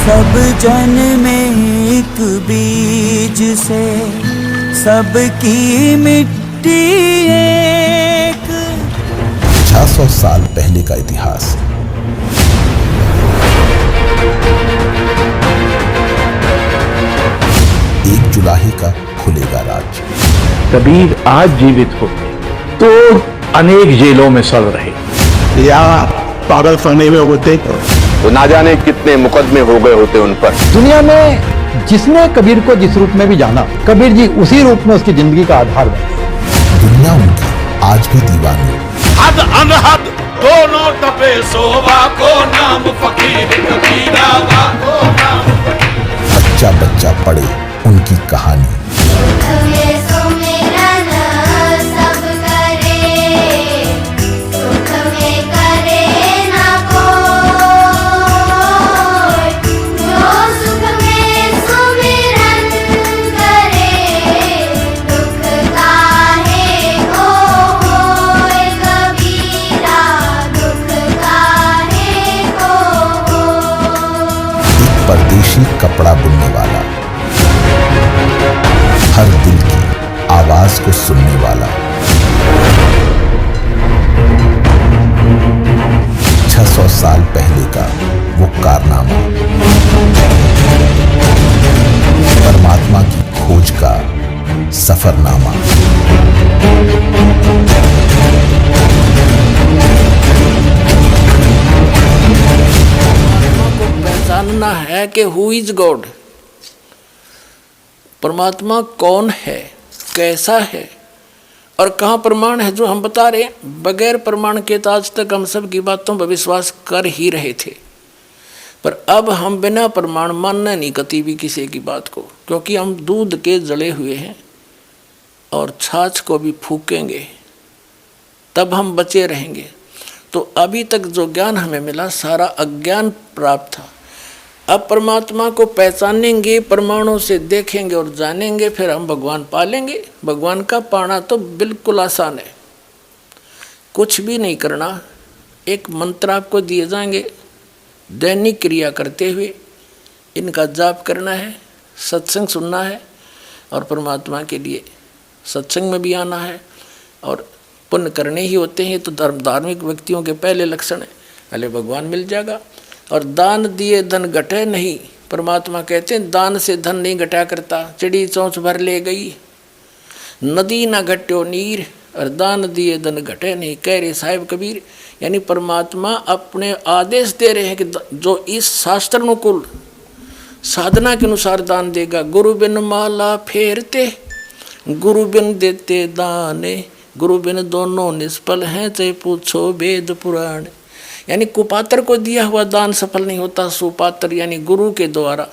सब जन में एक बीज से सबकी मिट्टी एक। 600 साल पहले का इतिहास। एक जुलाही का खुलेगा राज। कबीर आज जीवित होते तो अनेक जेलों में सड़ रहे या पागल खाने में होते तो ना जाने कितने मुकदमे हो गए होते उन पर। दुनिया में जिसने कबीर को जिस रूप में भी जाना, कबीर जी उसी रूप में उसकी जिंदगी का आधार बने। दुनिया उनकी आज भी दीवानी। हद अनहद दोनों दबे सोवा को नाम फकीर कबीरा को नाम। बच्चा बच्चा पढ़े उनकी कहानी। परदेशी कपड़ा बुनने वाला, हर दिल की आवाज को सुनने वाला, 600 साल पहले का वो कारनामा, परमात्मा की खोज का सफरनामा। जानना है कि हु इज गॉड, परमात्मा कौन है, कैसा है और कहाँ प्रमाण है जो हम बता रहे हैं। बगैर प्रमाण के तो आज तक हम सब की बातों पर विश्वास कर ही रहे थे, पर अब हम बिना प्रमाण मानना नहीं कभी भी किसी की बात को, क्योंकि हम दूध के जले हुए हैं और छाछ को भी फूकेंगे तब हम बचे रहेंगे। तो अभी तक जो ज्ञान हमें मिला सारा अज्ञान प्राप्त था। अब परमात्मा को पहचानेंगे, प्रमाणों से देखेंगे और जानेंगे, फिर हम भगवान पालेंगे। भगवान का पाना तो बिल्कुल आसान है, कुछ भी नहीं करना। एक मंत्र आपको दिए जाएंगे, दैनिक क्रिया करते हुए इनका जाप करना है, सत्संग सुनना है और परमात्मा के लिए सत्संग में भी आना है। और पुण्य करने ही होते हैं, तो धार्मिक व्यक्तियों के पहले लक्षण है, पहले भगवान मिल जाएगा। और दान दिए धन घटे नहीं, परमात्मा कहते हैं दान से धन नहीं घटा करता। चिड़ी चोंच भर ले गई, नदी ना घट्यो नीर, और दान दिए धन घटे नहीं, कह रहे साहिब कबीर। यानी परमात्मा अपने आदेश दे रहे हैं कि जो इस शास्त्र अनुकूल साधना के अनुसार दान देगा। गुरु बिन माला फेरते, गुरु बिन देते दाने, गुरु बिन दोनों निष्फल हैं, चाहे पूछो वेद पुराण। यानी कुपात्र को दिया हुआ दान सफल नहीं होता, सुपात्र यानी गुरु के द्वारा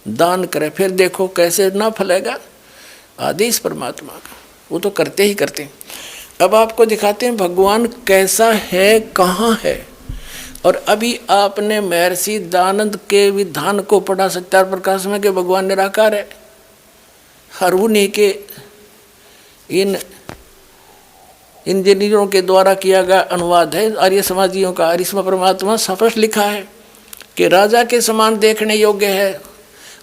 दान करे, फिर देखो कैसे ना फलेगा। आदेश परमात्मा का, वो तो करते ही करते हैं। अब आपको दिखाते हैं भगवान कैसा है, कहाँ है। और अभी आपने महर्षि दयानंद के विधान को पढ़ा सत्यार प्रकाश में कि भगवान निराकार है। हर उन्हीं के इन इंजीनियरों के द्वारा किया गया अनुवाद है आर्य समाजियों का। और इसमें परमात्मा स्पष्ट लिखा है कि राजा के समान देखने योग्य है।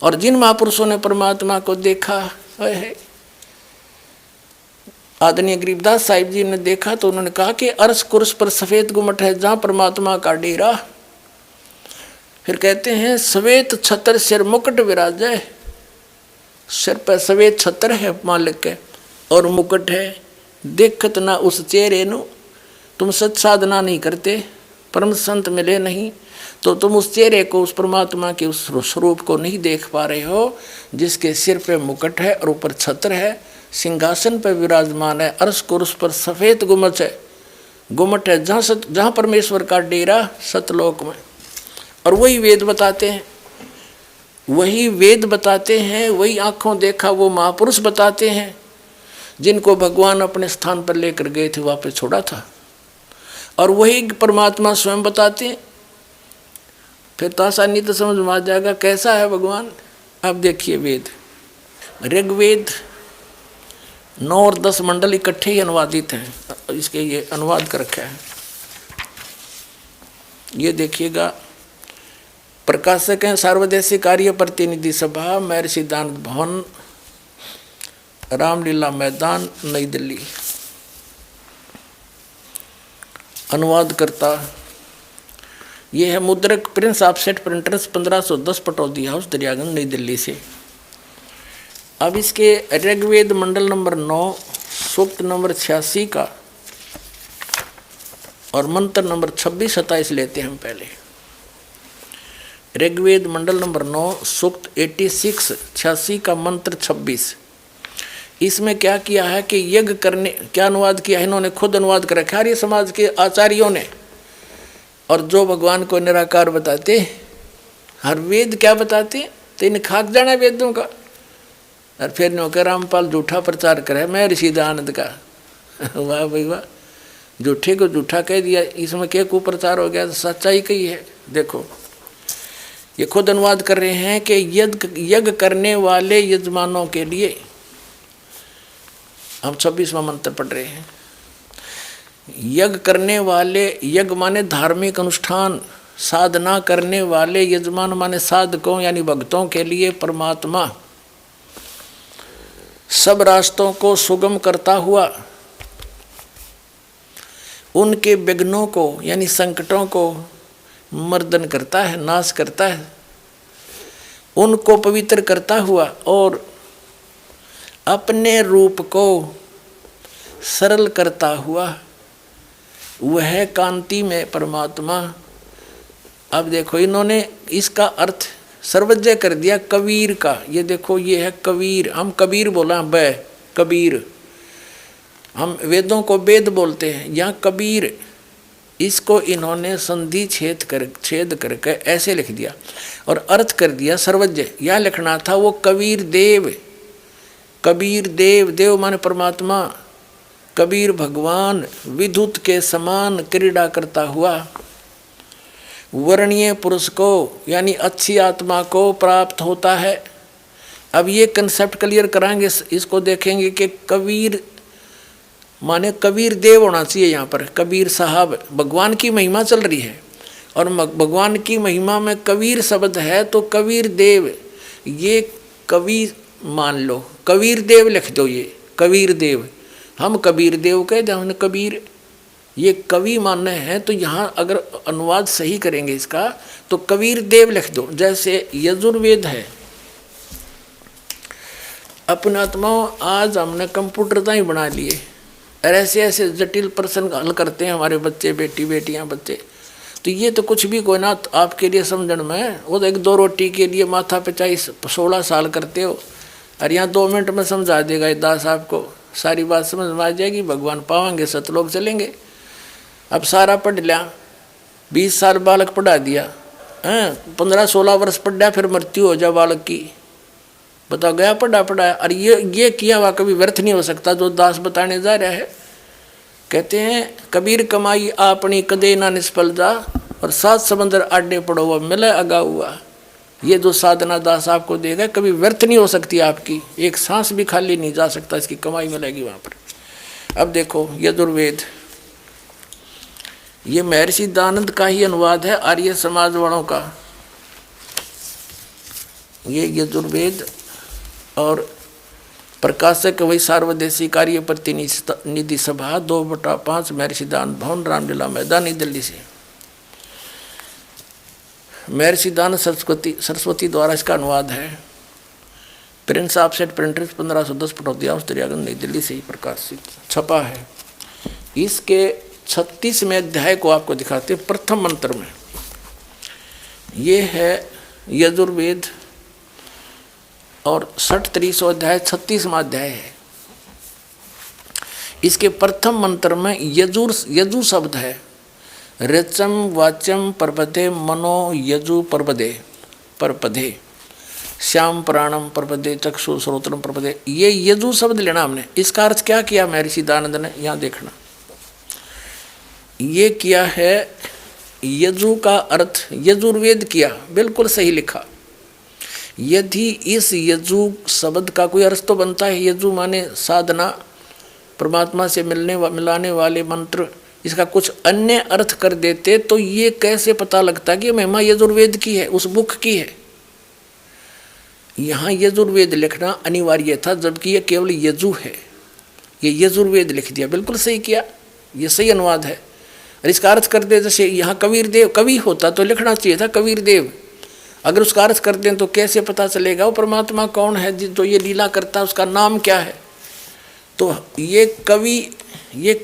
और जिन महापुरुषों ने परमात्मा को देखा है, आदरणीय गरीबदास साहिब जी ने देखा तो उन्होंने कहा कि अर्श कुर्स पर सफ़ेद गुम्मट है जहाँ परमात्मा का डेरा। फिर कहते हैं सवेत छत्र सिर मुकुट विराजय, सिर पर सवेत छत्र है मालिक के और मुकुट है। देखत ना उस चेहरे नु, तुम सच साधना नहीं करते, परम संत मिले नहीं, तो तुम उस चेहरे को, उस परमात्मा के उस स्वरूप को नहीं देख पा रहे हो, जिसके सिर पे मुकुट है और ऊपर छत्र है, सिंहासन पर विराजमान है, अर्श कुर्स पर सफ़ेद गुम्मट है जहाँ परमेश्वर का डेरा सतलोक में। और वही वेद बताते हैं, वही वेद बताते हैं, वही आँखों देखा वो महापुरुष बताते हैं, जिनको भगवान अपने स्थान पर लेकर गए थे, वापस छोड़ा था। और वही परमात्मा स्वयं बताते हैं। फिर तो आसानी तो समझ में आ जाएगा कैसा है भगवान। अब देखिए वेद, ऋग्वेद 9 और 10 मंडल इकट्ठे ही अनुवादित हैं, इसके ये अनुवाद कर रखा है। ये देखिएगा प्रकाशक हैं सार्वदेशिक कार्य प्रतिनिधि सभा, महर्षि दानंद भवन, रामलीला मैदान, नई दिल्ली। अनुवादकर्ता ये है मुद्रक Prince Offset Printers 1510 Pataudi house Daryaganj नई दिल्ली से। अब इसके ऋग्वेद मंडल नंबर 9 सूक्त नंबर 86 का और मंत्र नंबर 26-27 लेते हैं हम पहले। ऋग्वेद मंडल नंबर 9 सूक्त 86 का मंत्र 26। इसमें क्या किया है कि यज्ञ करने, क्या अनुवाद किया है इन्होंने, खुद अनुवाद कर रखा है समाज के आचार्यों ने। और जो भगवान को निराकार बताते, हर वेद क्या बताते, तो इन्हें खाक जाना वेदों का। और फिर नौकर रामपाल झूठा प्रचार करे मैं ऋषि दानंद का। वाह भाई वाह, झूठे को झूठा कह दिया, इसमें क्या कुप्रचार हो गया, तो सच्चाई कही है। देखो ये खुद अनुवाद कर रहे हैं कि यज्ञ करने वाले यजमानों के लिए, हम 26वां मंत्र पढ़ रहे हैं। यज्ञ करने वाले, यज्ञ माने धार्मिक अनुष्ठान, साधना करने वाले यजमान माने साधकों यानी भक्तों के लिए परमात्मा सब रास्तों को सुगम करता हुआ उनके विघ्नों को यानी संकटों को मर्दन करता है, नाश करता है, उनको पवित्र करता हुआ और अपने रूप को सरल करता हुआ वह कांति में परमात्मा। अब देखो इन्होंने इसका अर्थ सर्वज्ञ कर दिया कबीर का। ये देखो ये है कबीर, हम कबीर बोला बै कबीर, हम वेदों को वेद बोलते हैं, यहाँ कबीर, इसको इन्होंने संधि छेद करके ऐसे लिख दिया और अर्थ कर दिया सर्वज्ञ। यह लिखना था वो कबीर देव, कबीर देव, देव माने परमात्मा, कबीर भगवान विद्युत के समान क्रीड़ा करता हुआ वर्णीय पुरुष को यानी अच्छी आत्मा को प्राप्त होता है। अब ये कंसेप्ट क्लियर कराएंगे, इसको देखेंगे कि कबीर माने कबीर देव होना चाहिए। यहाँ पर कबीर साहब, भगवान की महिमा चल रही है और भगवान की महिमा में कबीर शब्द है, तो कबीर देव ये कवि मान लो, कबीर देव लिख दो, ये कबीर देव, हम कबीर देव कह जाओ, कबीर ये कवि मानने हैं। तो यहाँ अगर अनुवाद सही करेंगे इसका तो कबीर देव लिख दो। जैसे यजुर्वेद है, अपने आत्माओं आज हमने कंप्यूटर तो ही बना लिए और ऐसे ऐसे जटिल प्रश्न हल करते हैं हमारे बच्चे, बेटियां बच्चे। तो ये तो कुछ भी कोई ना आपके लिए समझण में, वो तो 1-2 रोटी के लिए माथा पे 16 साल करते हो और यहाँ 2 मिनट में समझा देगा दास, आपको सारी बात समझ में आ जाएगी, भगवान पावांगे, सतलोक चलेंगे। अब सारा पढ़ लिया, 20 साल बालक पढ़ा दिया, 15-16 वर्ष पढ़ा, फिर मृत्यु हो जाए बालक की, बताओ गया पढ़ा। और ये किया हुआ कभी व्यर्थ नहीं हो सकता, जो दास बताने जा रहा है। कहते हैं कबीर कमाई अपनी कदे ना निष्फल जा, और 7 समंदर आडे पड़ो हुआ मिले अगा हुआ। ये जो साधना दास आपको देगा कभी व्यर्थ नहीं हो सकती, आपकी एक सांस भी खाली नहीं जा सकता, इसकी कमाई मिलेगी वहाँ पर। अब देखो यजुर्वेद, ये महर्षि दानंद का ही अनुवाद है आर्य समाज वालों का। ये यजुर्वेद और प्रकाशक वही सार्वदेशिक कार्य प्रतिनिधि सभा 2/5 महर्षि दानंद भवन, रामलीला मैदान, नई दिल्ली से। महर्षि दानंद सरस्वती द्वारा इसका अनुवाद है। Prince Offset Printers 1510 Pataudi house Daryaganj नई दिल्ली से ही प्रकाशित छपा है। इसके 36वें अध्याय को आपको दिखाते हैं। प्रथम मंत्र में ये है यजुर्वेद और 60-300 अध्याय 36वां अध्याय है। इसके प्रथम मंत्र में यजु शब्द है। ऋचम वाच्यम परपदे मनो यजु परपदे श्याम प्राणम परपदे चक्षु श्रोत्रम परपदे। ये यजु शब्द लेना हमने। इसका अर्थ क्या किया महर्षि दानंद ने, यहाँ देखना, ये किया है यजु का अर्थ यजुर्वेद किया, बिल्कुल सही लिखा। यदि इस यजु शब्द का कोई अर्थ तो बनता है, यजु माने साधना, परमात्मा से मिलाने वाले मंत्र, इसका कुछ अन्य अर्थ कर देते तो ये कैसे पता लगता कि महिमा यजुर्वेद की है, उस बुक की है। यहाँ यजुर्वेद लिखना अनिवार्य था, जबकि ये केवल यजु है, ये यजुर्वेद लिख दिया। बिल्कुल सही किया, ये सही अनुवाद है। और इसका अर्थ कर दे, जैसे यहाँ कबीर देव कवि होता तो लिखना चाहिए था कबीर देव। अगर उसका अर्थ कर दें तो कैसे पता चलेगा वो परमात्मा कौन है जो ये लीला करता है, उसका नाम क्या है। तो ये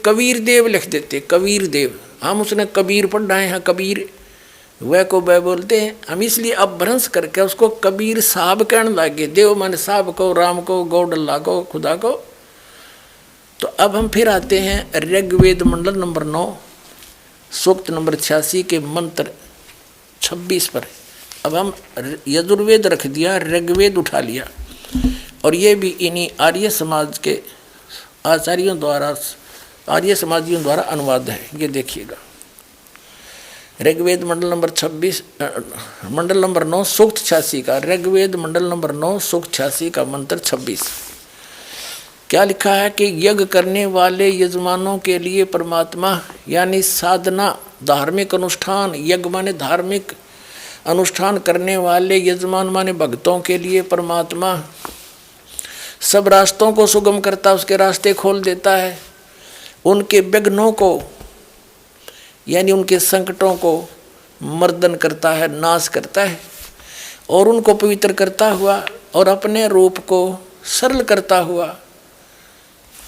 कबीर देव लिख देते, कबीर देव। हम उसने कबीर पढ़ रहे हैं, कबीर वह को वह बोलते हैं हम, इसलिए अब भ्रंश करके उसको कबीर साहब कहने लगे। देव माने साहब को, राम को, गौड अल्लाह को, खुदा को। तो अब हम फिर आते हैं ऋग्वेद मंडल नंबर 9 सूक्त नंबर 86 के मंत्र 26 पर। अब हम यजुर्वेद रख दिया, ऋग्वेद उठा लिया, और ये भी इन्हीं आर्य समाज के आचार्यों द्वारा, आर्य समाजियों द्वारा अनुवाद है। ये देखिएगा, ऋग्वेद मंडल नंबर 26 मंडल नंबर 9 सूक्त 86 का, ऋग्वेद मंडल नंबर 9 सूक्त 86 का मंत्र 26 क्या लिखा है कि यज्ञ करने वाले यजमानों के लिए परमात्मा यानी साधना, धार्मिक अनुष्ठान, यज्ञ माने धार्मिक अनुष्ठान करने वाले यजमान माने भक्तों के लिए परमात्मा सब रास्तों को सुगम करता, उसके रास्ते खोल देता है। उनके विघ्नों को यानी उनके संकटों को मर्दन करता है, नाश करता है, और उनको पवित्र करता हुआ और अपने रूप को सरल करता हुआ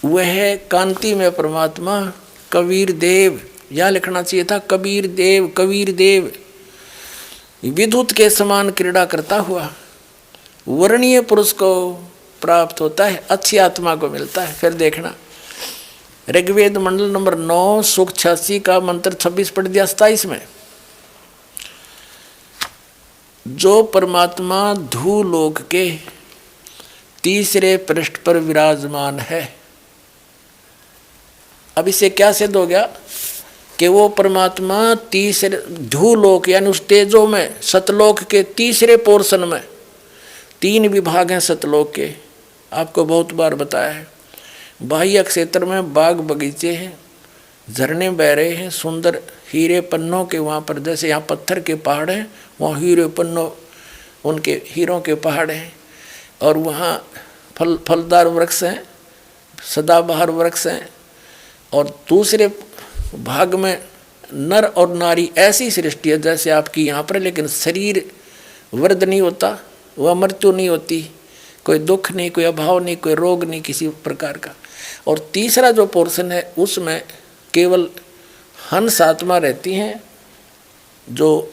वह कांति में परमात्मा कबीर देव, यहाँ लिखना चाहिए था कबीर देव, कबीर देव विद्युत के समान क्रीड़ा करता हुआ वर्णीय पुरुष को प्राप्त होता है, अच्छी आत्मा को मिलता है। फिर देखना ऋग्वेद मंडल नंबर 9 सूक्त 86 का मंत्र 26 पढ़ दिया 27 में। जो परमात्मा धूलोक के तीसरे पृष्ठ पर विराजमान है। अब इसे क्या सिद्ध हो गया कि वो परमात्मा तीसरे धूलोक यानी उस तेजो में, सतलोक के तीसरे पोर्शन में, 3 विभाग हैं सतलोक के, आपको बहुत बार बताया है। बाह्य क्षेत्र में बाग बगीचे हैं, झरने बह रहे हैं, सुंदर हीरे पन्नों के वहाँ पर, जैसे यहाँ पत्थर के पहाड़ हैं वहाँ हीरे पन्नों, उनके हीरों के पहाड़ हैं, और वहाँ फलदार वृक्ष हैं, सदाबहार वृक्ष हैं। और दूसरे भाग में नर और नारी ऐसी सृष्टि है जैसे आपकी यहाँ पर, लेकिन शरीर वृद्ध नहीं होता, वह मृत्यु नहीं होती, कोई दुख नहीं, कोई अभाव नहीं, कोई रोग नहीं किसी प्रकार का। और तीसरा जो पोर्शन है उसमें केवल हंस आत्मा रहती हैं, जो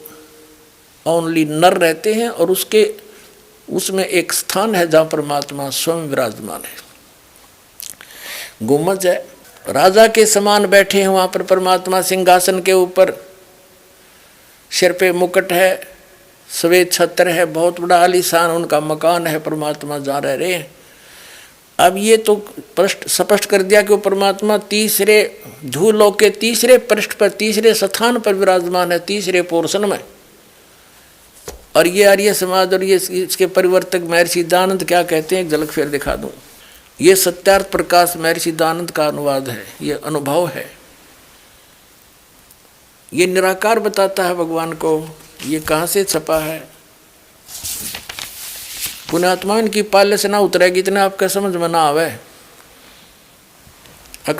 ओनली नर रहते हैं, और उसमें एक स्थान है जहाँ परमात्मा स्वयं विराजमान है। गुम्बज है, राजा के समान बैठे हैं वहाँ पर परमात्मा सिंहासन के ऊपर, सिर पे मुकुट है, श्वेत छत्र है, बहुत बड़ा आलीशान उनका मकान है, परमात्मा जहाँ रह रहे हैं। अब ये तो स्पष्ट कर दिया कि वो परमात्मा तीसरे धूलोक के तीसरे पृष्ठ पर, तीसरे स्थान पर विराजमान है, तीसरे पोर्शन में। और ये आर्य समाज और ये इसके परिवर्तक महर्षि दयानंद क्या कहते हैं, एक झलक फिर दिखा दूं। ये सत्यार्थ प्रकाश महर्षि दयानंद का अनुवाद है, ये अनुभव है, ये निराकार बताता है भगवान को। ये कहाँ से छपा है? पुण्यात्मा इनकी पाले से ना उतरेगी, इतने आपका समझ में ना आवे।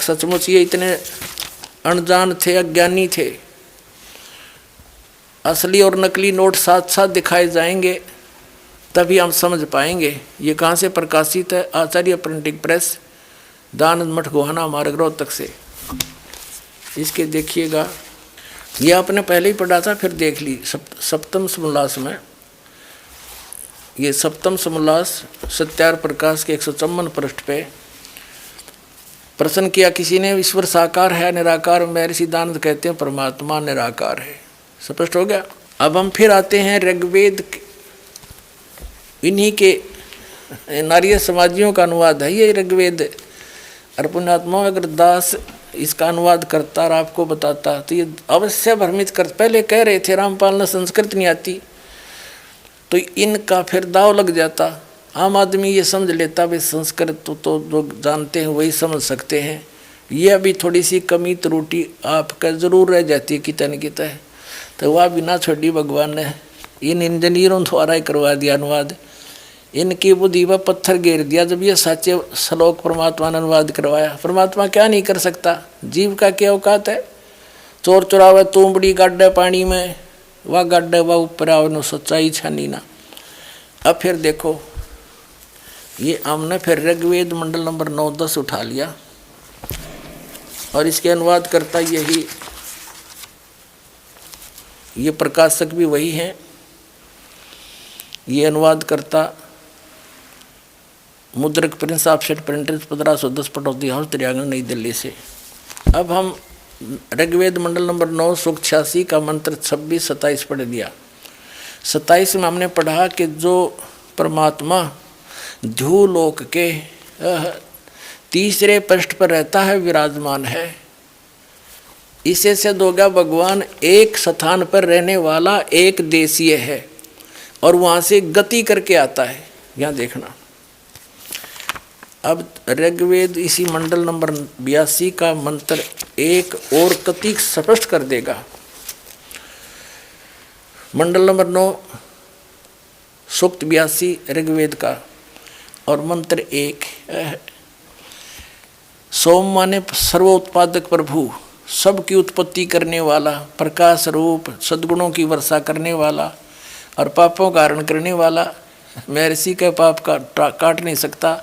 सचमुच ये इतने अनजान थे, अज्ञानी थे। असली और नकली नोट साथ साथ दिखाए जाएंगे तभी हम समझ पाएंगे। ये कहाँ से प्रकाशित है? आचार्य प्रिंटिंग प्रेस, दयानंद मठ गोहाना मार्ग रोहतक से। इसके देखिएगा, ये आपने पहले ही पढ़ा था, फिर देख ली सप्तम समोल्लास में। ये सप्तम समोल्लास सत्यार्थ प्रकाश के 154 पृष्ठ पे प्रश्न किया किसी ने, ईश्वर साकार है निराकार? महर्षि दयानंद कहते हैं परमात्मा निराकार है। स्पष्ट हो गया। अब हम फिर आते हैं ऋग्वेद, इन्हीं के नारिय समाजियों का अनुवाद है ये ऋग्वेद। और पुण्यात्मा अगर दास इसका अनुवाद करता और आपको बताता तो ये अवश्य भ्रमित कर। पहले कह रहे थे रामपाल ने संस्कृत नहीं आती, तो इनका फिर दाव लग जाता। आम आदमी ये समझ लेता भाई संस्कृत तो जो जानते हैं वही समझ सकते हैं, ये अभी थोड़ी सी कमी त्रुटि आपका जरूर रह जाती है कितने न कितने, तो वह बिना छोड़ी भगवान ने इन इंजीनियरों द्वारा ही करवा दिया अनुवाद। इनकी बुद्धि पर पत्थर घेर दिया जब ये सच्चे श्लोक परमात्मा ने अनुवाद करवाया। परमात्मा क्या नहीं कर सकता, जीव का क्या औकात है। चोर चुरावे तूंबड़ी गाड्डे पानी में, वह गाड्डे वह ऊपर आओ न सच्चाई छानी ना। अब फिर देखो ये हमने फिर ऋग्वेद मंडल नंबर 9-10 उठा लिया और इसके अनुवाद करता यही, ये प्रकाशक भी वही हैं। ये अनुवाद करता मुद्रक Prince Offset Printers 1510 Pataudi house त्रियागन नई दिल्ली से। अब हम ऋग्वेद मंडल नंबर 9 सूक्त 86 का मंत्र 26-27 पढ़ दिया। 27 में हमने पढ़ा कि जो परमात्मा ध्यूलोक के तीसरे पृष्ठ पर रहता है, विराजमान है। इसे से दो गया भगवान एक स्थान पर रहने वाला एक देशीय है और वहाँ से गति करके आता है। यहाँ देखना, अब ऋग्वेद इसी मंडल नंबर 82 का मंत्र एक और कतिक स्पष्ट कर देगा। मंडल नंबर 9 सूक्त 82 ऋग्वेद का और मंत्र 1। सोम माने सर्वोत्पादक प्रभु, सबकी उत्पत्ति करने वाला, प्रकाश रूप, सद्गुणों की वर्षा करने वाला और पापों का हरण करने वाला। महर्षि के पाप का काट नहीं सकता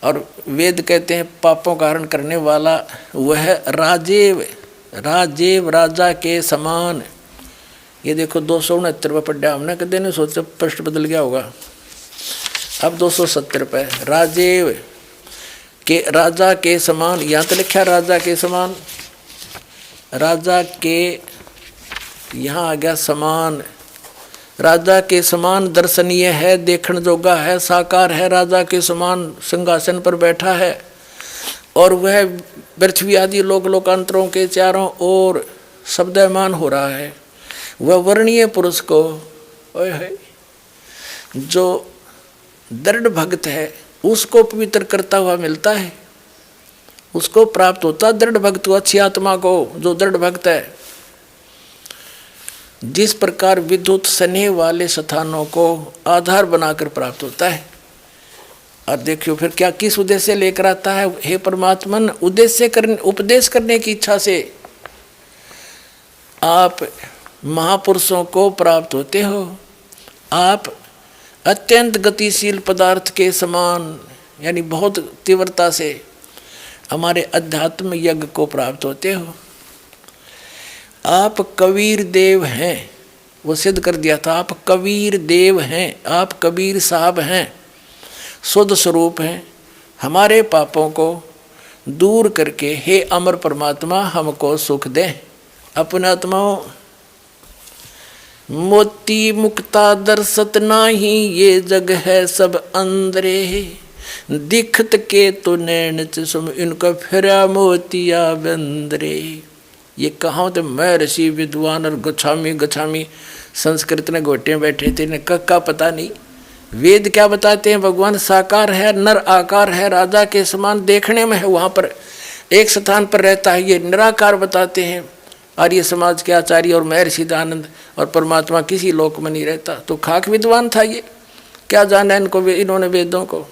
और वेद कहते हैं पापों का हरण करने वाला वह राजेव, राजेव राजा के समान। ये देखो 269 पर पढ़ा हमने, कदे नहीं सोचा पृष्ठ बदल गया होगा। अब 270 पे राजेव के, राजा के समान, यहाँ तो लिखा राजा के समान, राजा के यहाँ आ गया समान। राजा के समान दर्शनीय है, देखण जोगा है, साकार है, राजा के समान सिंहासन पर बैठा है और वह पृथ्वी आदि लोक लोकांतरों के चारों ओर शब्दमान हो रहा है। वह वर्णीय पुरुष को जो दृढ़ भक्त है उसको पवित्र करता हुआ मिलता है, उसको प्राप्त होता दृढ़ भक्त को, अच्छी आत्मा को जो दृढ़ भक्त है। जिस प्रकार विद्युत स्नेह वाले स्थानों को आधार बनाकर प्राप्त होता है। और देखियो फिर क्या किस उद्देश्य से लेकर आता है। हे परमात्मन, उद्देश्य करने, उपदेश करने की इच्छा से आप महापुरुषों को प्राप्त होते हो। आप अत्यंत गतिशील पदार्थ के समान, यानी बहुत तीव्रता से हमारे अध्यात्म यज्ञ को प्राप्त होते हो। आप कबीर देव हैं, वो सिद्ध कर दिया था। आप कबीर देव हैं, आप कबीर साहब हैं, शुद्ध स्वरूप हैं। हमारे पापों को दूर करके हे अमर परमात्मा हमको सुख दें। अपने आत्माओं मोती मुक्ता दर्शत नाही, ये जग है सब अंदरे, दिखत के तो नैन सुम इनका फिरा मोतिया बंदरे। ये कहाँ थे महर्षि विद्वान और गच्छामी संस्कृत ने गोटे बैठे थे, इन्हें कक्का पता नहीं। वेद क्या बताते हैं, भगवान साकार है, नर आकार है, राजा के समान देखने में है, वहाँ पर एक स्थान पर रहता है। ये निराकार बताते हैं आर्य समाज के आचार्य और महर्षि दयानंद। और परमात्मा किसी लोक में नहीं रहता। तो खाक विद्वान था ये, क्या जाना इनको, इन्होंने वेदों को।